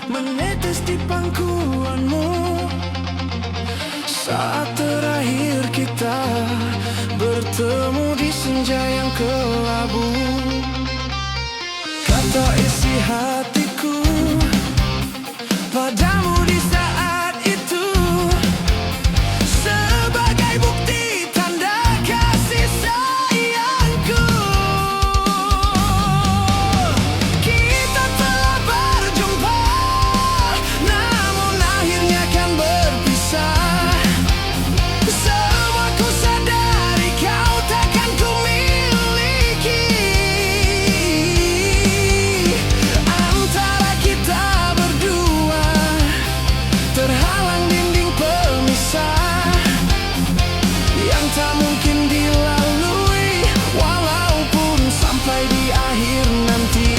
Menetes di pangkuanmu saat terakhir kita bertemu di senja yang kelabu. Kata isi hatiku padamu di saat itu sebagai bukti tanda kasih sayangku. Kita telah berjumpa, namun akhirnya kan berpisah. Semua ku sadari kau takkan ku miliki. Antara kita berdua terhalang dinding pemisah yang tak mungkin dilalui walaupun sampai di akhir nanti.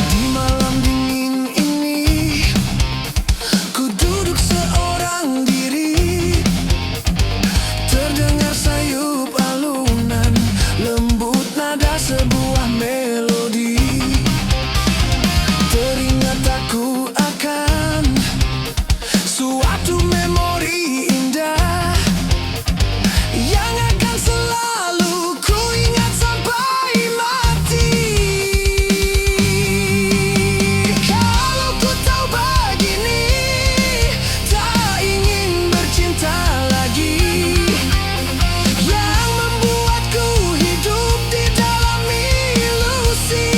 Di malam dingin ini ku duduk seorang diri, terdengar sayup alunan lembut nada sebuah melodi. Teringat aku akan suatu memori indah yang akan selalu ku ingat sampai mati. Kalau ku tahu begini, tak ingin bercinta lagi, yang membuatku hidup di dalam ilusi.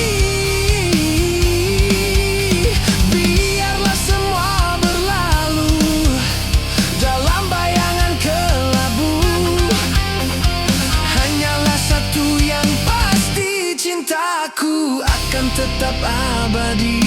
Biarlah semua berlalu dalam bayangan kelabu. Hanyalah satu yang pasti, cintaku akan tetap abadi.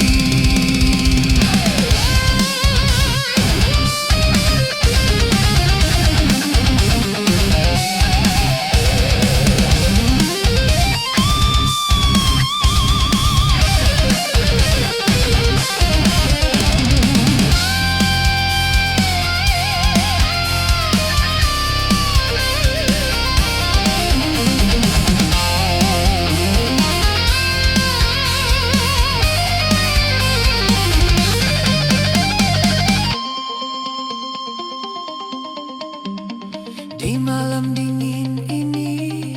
Di malam dingin ini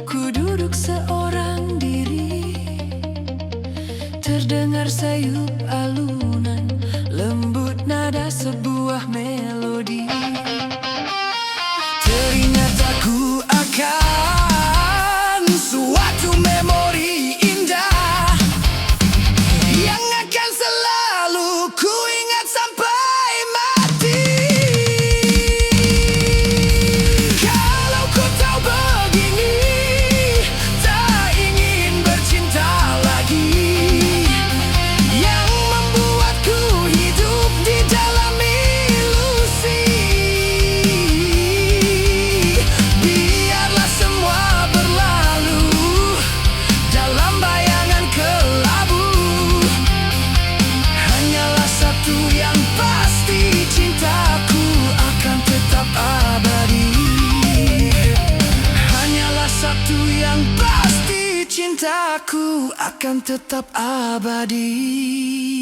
ku duduk seorang diri, terdengar sayup alunan lembut nada sebuah melodi. Teringat aku akan suatu memori indah yang akan selalu ku ingat sampai mati. Kalau ku tahu begini, tak ingin bercinta lagi, yang membuatku hidup di dalam ilusi. Biarlah semua berlalu dalam bayangan kelabu. Hanyalah satu yang pasti, cintaku akan tetap abadi. Hanyalah satu yang pasti, cintaku akan tetap abadi.